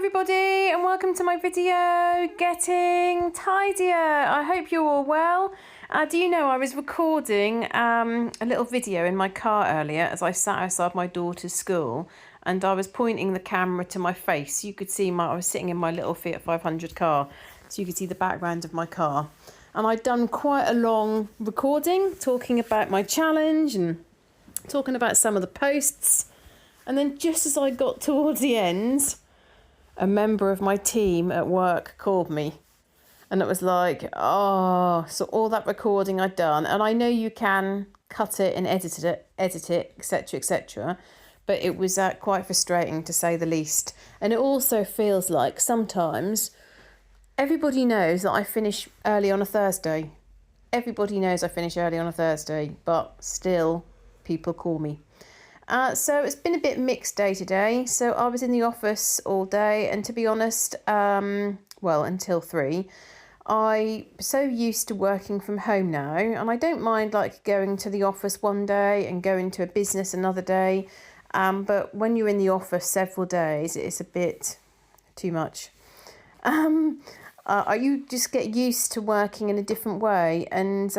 everybody, and welcome to my video, Getting Tidier. I hope you're all well. Do you know I was recording a little video in my car earlier as I sat outside my daughter's school, and I was pointing the camera to my face. You could see I was sitting in my little Fiat 500 car, so you could see the background of my car. And I'd done quite a long recording talking about my challenge and talking about some of the posts. And then just as I got towards the end, a member of my team at work called me. And it was like, oh, so all that recording I'd done. And I know you can cut it and edit it, etc., etc. But it was quite frustrating, to say the least. And it also feels like sometimes everybody knows that I finish early on a Thursday. Everybody knows I finish early on a Thursday, but still people call me. So it's been a bit mixed day today. So I was in the office all day, and to be honest, until 3. I'm so used to working from home now, and I don't mind like going to the office one day and going to a business another day. But when you're in the office several days, it's a bit too much. You just get used to working in a different way, and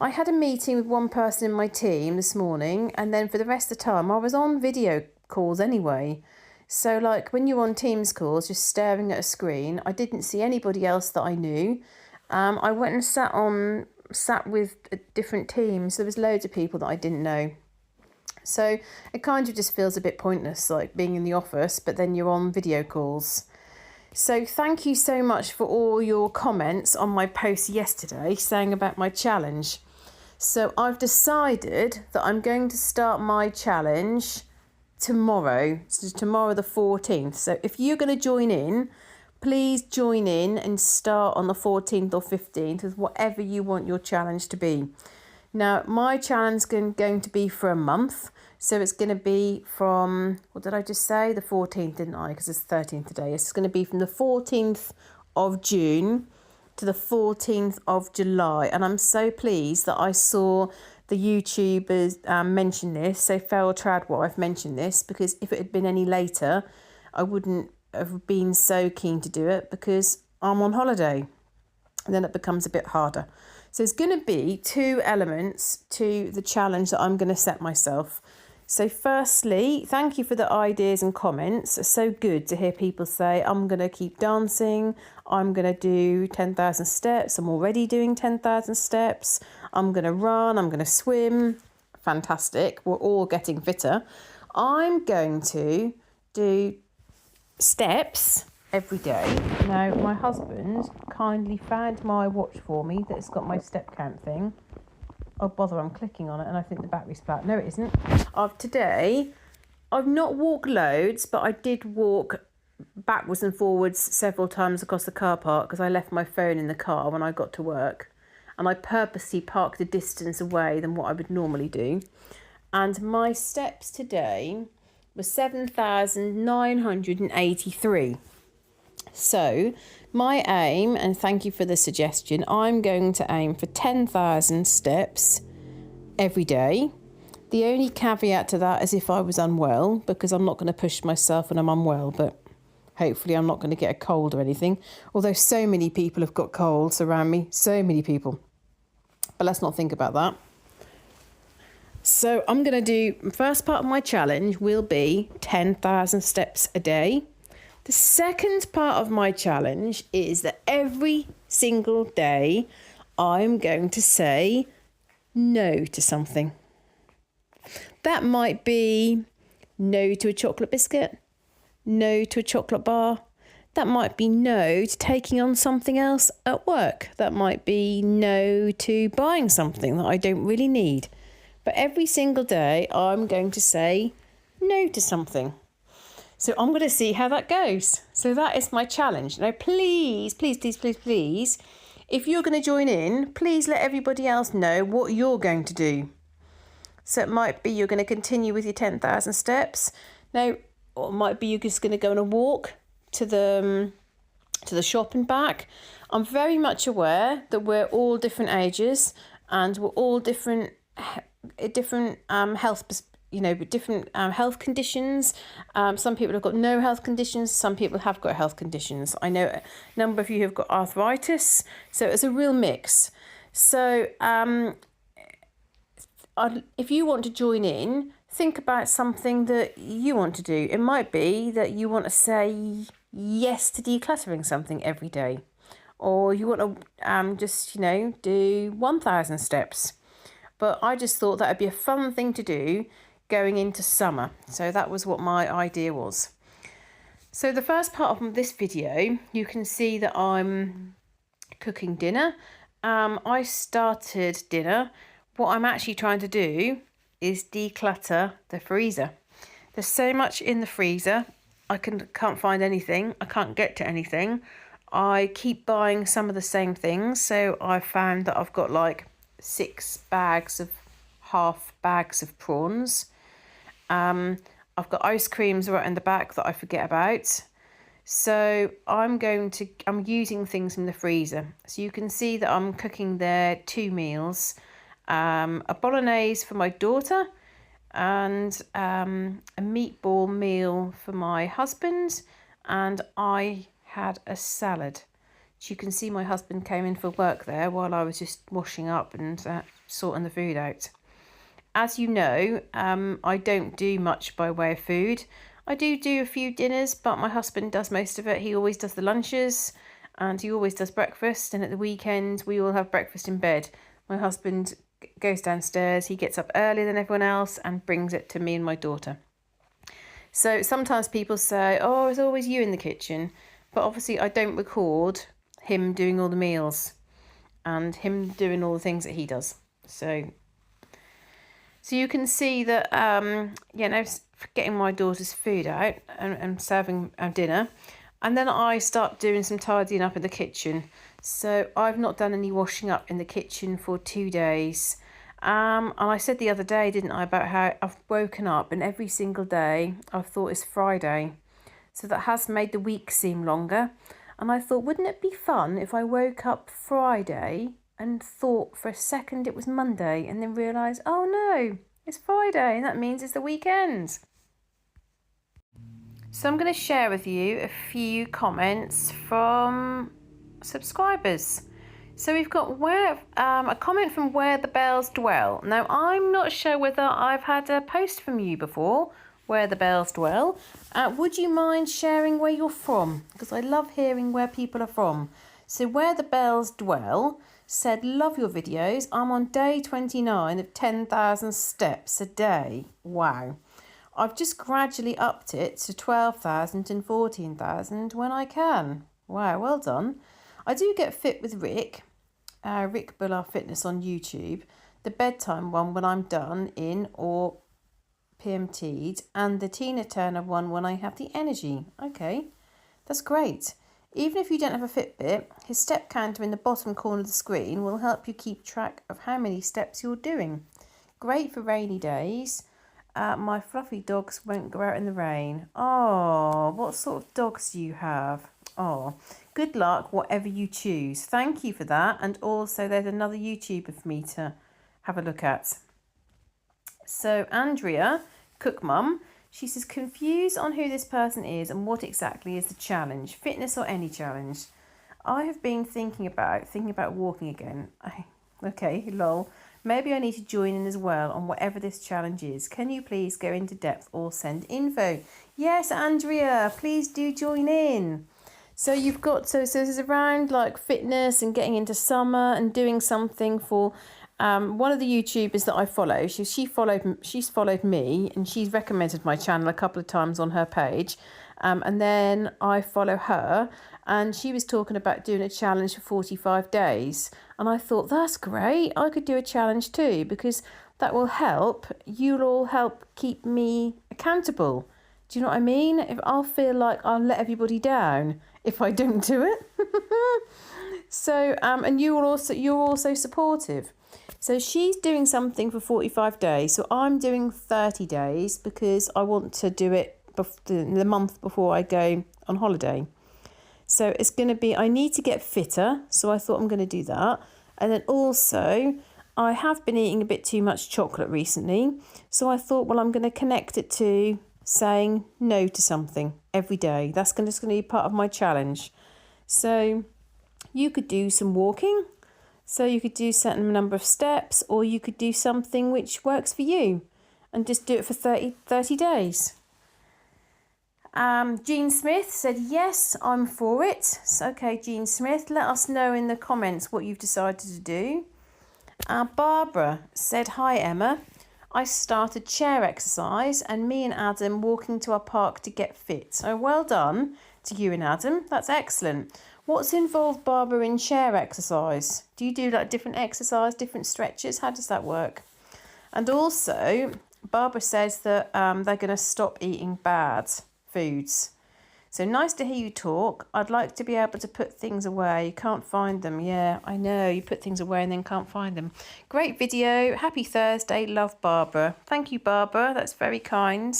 I had a meeting with one person in my team this morning, and then for the rest of the time I was on video calls anyway. So like when you're on Teams calls, just staring at a screen, I didn't see anybody else that I knew. I went and sat with different teams. There was loads of people that I didn't know. So it kind of just feels a bit pointless, like being in the office, but then you're on video calls. So thank you so much for all your comments on my post yesterday saying about my challenge. So I've decided that I'm going to start my challenge tomorrow. So tomorrow the 14th. So if you're going to join in, please join in and start on the 14th or 15th with whatever you want your challenge to be. Now, my challenge is going to be for a month. So it's going to be from, what did I just say? The 14th, didn't I? Because it's the 13th today. It's going to be from the 14th of June to the 14th of July. And I'm so pleased that I saw the YouTubers mention this. So Feral Tradwife mentioned this, because if it had been any later, I wouldn't have been so keen to do it because I'm on holiday. And then it becomes a bit harder. So there's going to be 2 elements to the challenge that I'm going to set myself. So firstly, thank you for the ideas and comments. It's so good to hear people say, I'm going to keep dancing. I'm going to do 10,000 steps. I'm already doing 10,000 steps. I'm going to run. I'm going to swim. Fantastic. We're all getting fitter. I'm going to do steps every day. Now, my husband kindly found my watch for me that's got my step count thing. Oh, bother, I'm clicking on it and I think the battery's flat. No, it isn't. Today, I've not walked loads, but I did walk backwards and forwards several times across the car park because I left my phone in the car when I got to work. And I purposely parked a distance away than what I would normally do. And my steps today were 7,983. So my aim, and thank you for the suggestion, I'm going to aim for 10,000 steps every day. The only caveat to that is if I was unwell, because I'm not going to push myself when I'm unwell, but hopefully I'm not going to get a cold or anything. Although so many people have got colds around me, so many people. But let's not think about that. So I'm going to do, first part of my challenge will be 10,000 steps a day. The second part of my challenge is that every single day I'm going to say no to something. That might be no to a chocolate biscuit, no to a chocolate bar. That might be no to taking on something else at work. That might be no to buying something that I don't really need. But every single day I'm going to say no to something. So I'm going to see how that goes. So that is my challenge. Now, please, if you're going to join in, please let everybody else know what you're going to do. So it might be you're going to continue with your 10,000 steps. Now, or it might be you're just going to go on a walk to the shop and back. I'm very much aware that we're all different ages and we're all different health different health conditions. Some people have got no health conditions. Some people have got health conditions. I know a number of you have got arthritis. So it's a real mix. So if you want to join in, think about something that you want to do. It might be that you want to say yes to decluttering something every day. Or you want to just, do 1,000 steps. But I just thought that would be a fun thing to do going into summer. So that was what my idea was. So the first part of this video, you can see that I'm cooking dinner. I started dinner. What I'm actually trying to do is declutter the freezer. There's so much in the freezer. I can't find anything. I can't get to anything. I keep buying some of the same things. So I found that I've got like 6 bags of half bags of prawns. I've got ice creams right in the back that I forget about. So I'm using things from the freezer. So you can see that I'm cooking there 2 meals. A bolognese for my daughter and a meatball meal for my husband, and I had a salad. So you can see my husband came in for work there while I was just washing up and sorting the food out. As you know, I don't do much by way of food. I do a few dinners, but my husband does most of it. He always does the lunches and he always does breakfast, and at the weekend we all have breakfast in bed. My husband goes downstairs, he gets up earlier than everyone else and brings it to me and my daughter. So sometimes people say, oh, it's always you in the kitchen, but obviously I don't record him doing all the meals and him doing all the things that he does. So you can see that getting my daughter's food out and serving dinner, and then I start doing some tidying up in the kitchen. So I've not done any washing up in the kitchen for 2 days. And I said the other day, didn't I, about how I've woken up and every single day I've thought it's Friday. So that has made the week seem longer. And I thought, wouldn't it be fun if I woke up Friday and thought for a second it was Monday and then realised, oh no, it's Friday and that means it's the weekend. So I'm going to share with you a few comments from subscribers. So we've got a comment from Where the Bells Dwell. Now I'm not sure whether I've had a post from you before, Where the Bells Dwell. Would you mind sharing where you're from? Because I love hearing where people are from. So Where the Bells Dwell said, love your videos. I'm on day 29 of 10,000 steps a day. Wow. I've just gradually upped it to 12,000 and 14,000 when I can. Wow, well done. I do get fit with Rick Bullard Fitness on YouTube, the bedtime one when I'm done in or PMT'd, and the Tina Turner one when I have the energy. Okay, that's great. Even if you don't have a Fitbit, his step counter in the bottom corner of the screen will help you keep track of how many steps you're doing. Great for rainy days. My fluffy dogs won't go out in the rain. Oh, what sort of dogs do you have? Oh, good luck, whatever you choose. Thank you for that. And also there's another YouTuber for me to have a look at. So Andrea, Cook Mum, she says, confused on who this person is and what exactly is the challenge, fitness or any challenge. I have been thinking about walking again. Okay, lol. Maybe I need to join in as well on whatever this challenge is. Can you please go into depth or send info? Yes, Andrea, please do join in. So you've got, so this is around like fitness and getting into summer and doing something for one of the YouTubers that I follow. She's followed me and she's recommended my channel a couple of times on her page. And then I follow her and she was talking about doing a challenge for 45 days. And I thought, that's great. I could do a challenge too, because that will help. You'll all help keep me accountable. Do you know what I mean? If I'll feel like I'll let everybody down if I don't do it. So, and you're also supportive. So she's doing something for 45 days. So I'm doing 30 days because I want to do it the month before I go on holiday. So it's going to be, I need to get fitter. So I thought I'm going to do that. And then also I have been eating a bit too much chocolate recently, so I thought, well, I'm going to connect it to saying no to something every day. That's just going to be part of my challenge. So you could do some walking. So you could do a certain number of steps, or you could do something which works for you and just do it for 30 days. Jean Smith said, yes, I'm for it. So, okay, Jean Smith, let us know in the comments what you've decided to do. Barbara said, hi, Emma. I started chair exercise and me and Adam walking to our park to get fit. So well done to you and Adam. That's excellent. What's involved, Barbara, in chair exercise? Do you do like different exercise, different stretches? How does that work? And also, Barbara says that they're going to stop eating bad foods. So nice to hear you talk. I'd like to be able to put things away. You can't find them. Yeah, I know. You put things away and then can't find them. Great video. Happy Thursday. Love, Barbara. Thank you, Barbara. That's very kind.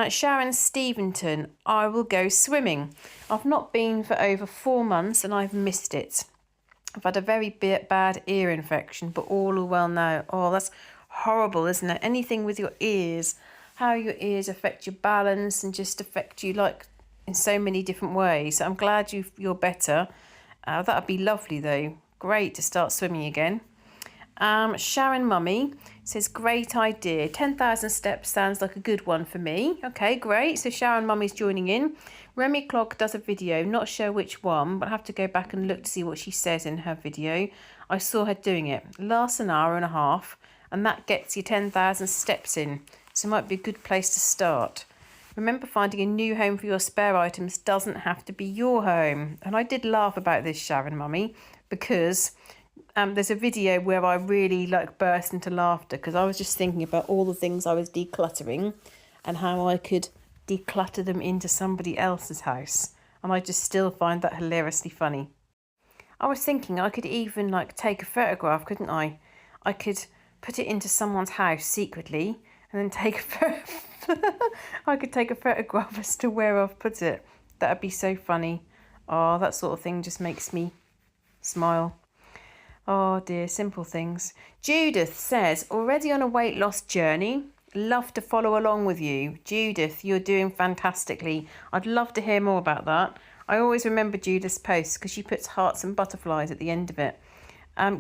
Sharon Steventon, I will go swimming. I've not been for over 4 months and I've missed it. I've had a very bad ear infection, but all are well now. Oh, that's horrible, isn't it? Anything with your ears, how your ears affect your balance and just affect you like in so many different ways. So I'm glad you're better. That would be lovely though. Great to start swimming again. Sharon Mummy says, great idea. 10,000 steps sounds like a good one for me. Okay, great. So Sharon Mummy's joining in. Remy Clog does a video, not sure which one, but I have to go back and look to see what she says in her video. I saw her doing it. Lasts an hour and a half, and that gets you 10,000 steps in. So it might be a good place to start. Remember, finding a new home for your spare items doesn't have to be your home. And I did laugh about this, Sharon Mummy, because there's a video where I really burst into laughter because I was just thinking about all the things I was decluttering and how I could declutter them into somebody else's house. And I just still find that hilariously funny. I was thinking I could even take a photograph, couldn't I? I could put it into someone's house secretly and then take I could take a photograph as to where I've put it. That'd be so funny. Oh, that sort of thing just makes me smile. Oh dear, simple things. Judith says, already on a weight loss journey. Love to follow along with you. Judith, you're doing fantastically. I'd love to hear more about that. I always remember Judith's posts because she puts hearts and butterflies at the end of it.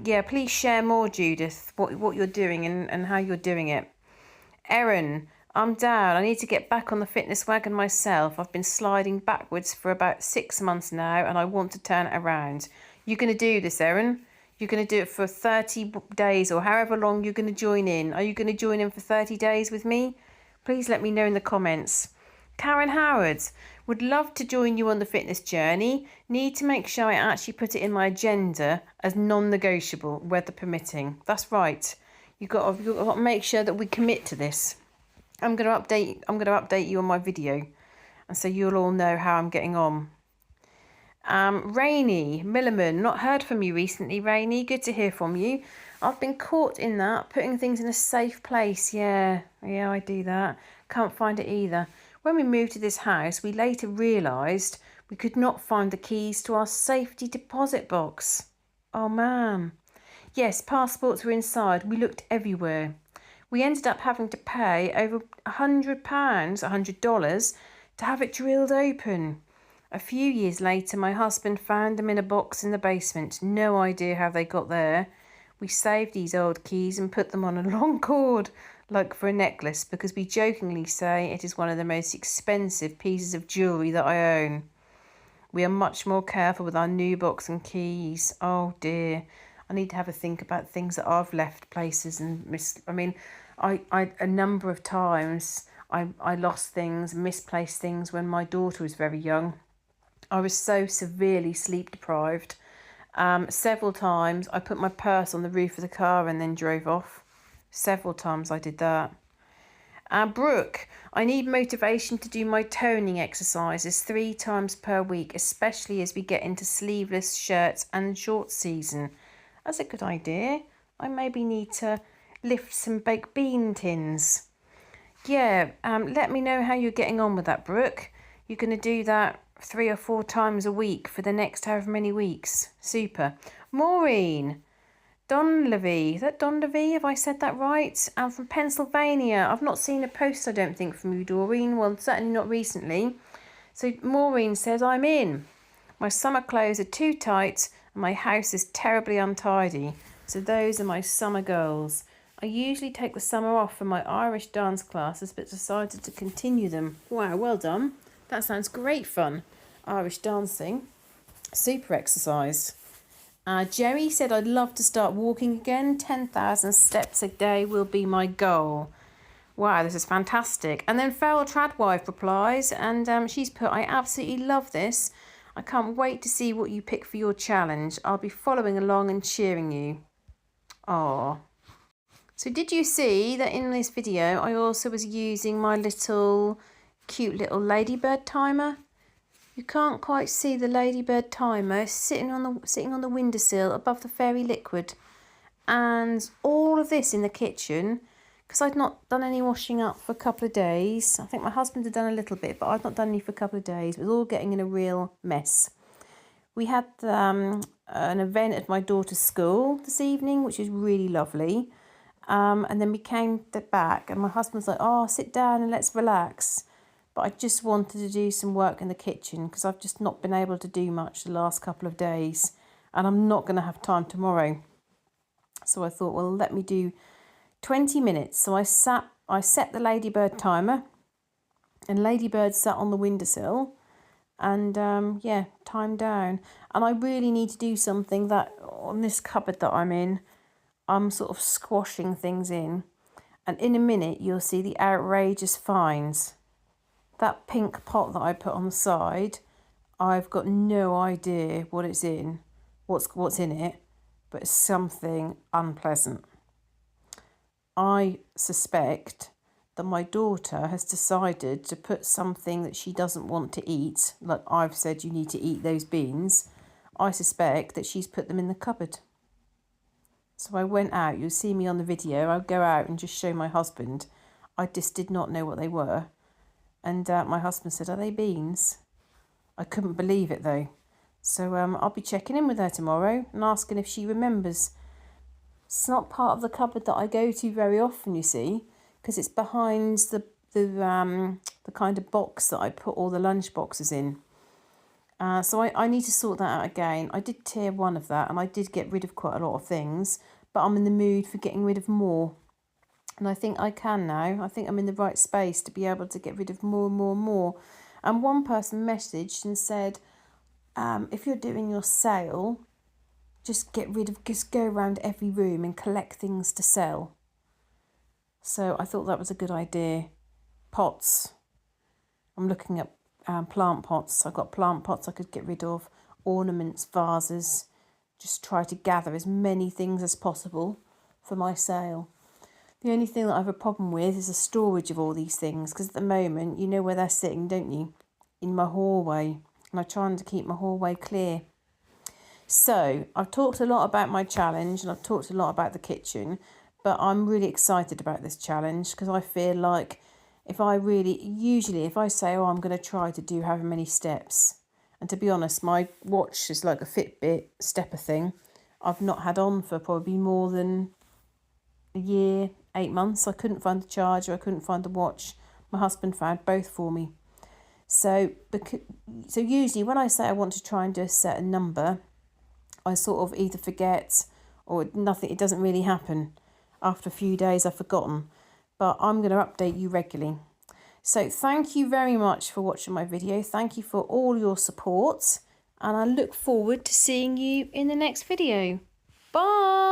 Yeah, please share more, Judith, what you're doing and how you're doing it. Erin, I'm down. I need to get back on the fitness wagon myself. I've been sliding backwards for about 6 months now and I want to turn it around. You're going to do this, Erin. You're going to do it for 30 days or however long you're going to join in. Are you going to join in for 30 days with me? Please let me know in the comments. Karen Howard, would love to join you on the fitness journey. Need to make sure I actually put it in my agenda as non-negotiable, weather permitting. That's right. You've got to make sure that we commit to this. I'm going to update you on my video, and so you'll all know how I'm getting on. Rainy Milliman, not heard from you recently, Rainy. Good to hear from you. I've been caught in that, putting things in a safe place. Yeah, I do that. Can't find it either. When we moved to this house, we later realised we could not find the keys to our safety deposit box. Oh man. Yes, passports were inside. We looked everywhere. We ended up having to pay over $100 to have it drilled open. A few years later, my husband found them in a box in the basement. No idea how they got there. We saved these old keys and put them on a long cord, like for a necklace, because we jokingly say it is one of the most expensive pieces of jewellery that I own. We are much more careful with our new box and keys. Oh dear. I need to have a think about things that I've left places and a number of times I lost things, misplaced things when my daughter was very young. I was so severely sleep deprived. Several times I put my purse on the roof of the car and then drove off. Several times I did that. Brooke, I need motivation to do my toning exercises 3 times per week, especially as we get into sleeveless shirts and shorts season. That's a good idea. I maybe need to lift some baked bean tins. Yeah, let me know how you're getting on with that, Brooke. You're going to do that 3 or 4 times a week for the next however many weeks. Super. Maureen, Donlevy. Is that Donlevy? Have I said that right? I'm from Pennsylvania. I've not seen a post, I don't think, from you, Doreen. Well, certainly not recently. So Maureen says, I'm in. My summer clothes are too tight and my house is terribly untidy. So those are my summer goals. I usually take the summer off for my Irish dance classes, but decided to continue them. Wow, well done. That sounds great fun. Irish dancing. Super exercise. Jerry said, I'd love to start walking again. 10,000 steps a day will be my goal. Wow, this is fantastic. And then Feral Tradwife replies, and she's put, I absolutely love this. I can't wait to see what you pick for your challenge. I'll be following along and cheering you. Oh. So did you see that in this video, I also was using my little cute little ladybird timer? You can't quite see the ladybird timer sitting on the windowsill above the fairy liquid. And all of this in the kitchen, because I'd not done any washing up for a couple of days. I think my husband had done a little bit, but I'd not done any for a couple of days. It was all getting in a real mess. We had an event at my daughter's school this evening, which is really lovely. And then we came back and my husband was like, oh, sit down and let's relax. But I just wanted to do some work in the kitchen because I've just not been able to do much the last couple of days. And I'm not going to have time tomorrow. So I thought, well, let me do 20 minutes. So I set the ladybird timer. And Ladybird sat on the windowsill. And yeah, timed down. And I really need to do something that on this cupboard that I'm in, I'm sort of squashing things in. And in a minute, you'll see the outrageous finds. That pink pot that I put on the side, I've got no idea what it's in, what's in it, but it's something unpleasant. I suspect that my daughter has decided to put something that she doesn't want to eat, like I've said you need to eat those beans. I suspect that she's put them in the cupboard. So I went out, you'll see me on the video, I'll go out and just show my husband. I just did not know what they were. And my husband said, are they beans? I couldn't believe it though. So I'll be checking in with her tomorrow and asking if she remembers. It's not part of the cupboard that I go to very often, you see, because it's behind the kind of box that I put all the lunch boxes in. So I need to sort that out again. I did tear one of that and I did get rid of quite a lot of things, but I'm in the mood for getting rid of more. And I think I can now. I think I'm in the right space to be able to get rid of more and more and more. And one person messaged and said, if you're doing your sale, just go around every room and collect things to sell. So I thought that was a good idea. Pots. I'm looking at plant pots. I've got plant pots I could get rid of. Ornaments, vases. Just try to gather as many things as possible for my sale. The only thing that I have a problem with is the storage of all these things, because at the moment, you know where they're sitting, don't you? In my hallway. And I'm trying to keep my hallway clear. So, I've talked a lot about my challenge and I've talked a lot about the kitchen, but I'm really excited about this challenge because I feel like if I say, oh, I'm going to try to do however many steps, and to be honest, my watch is like a Fitbit stepper thing. I've not had on for probably more than a year, 8 months. I couldn't find the charger, I couldn't find the watch. My husband found both for me. So usually when I say I want to try and do a certain number, I sort of either forget or nothing, it doesn't really happen. After a few days I've forgotten, but I'm going to update you regularly. So thank you very much for watching my video. Thank you for all your support and I look forward to seeing you in the next video. Bye!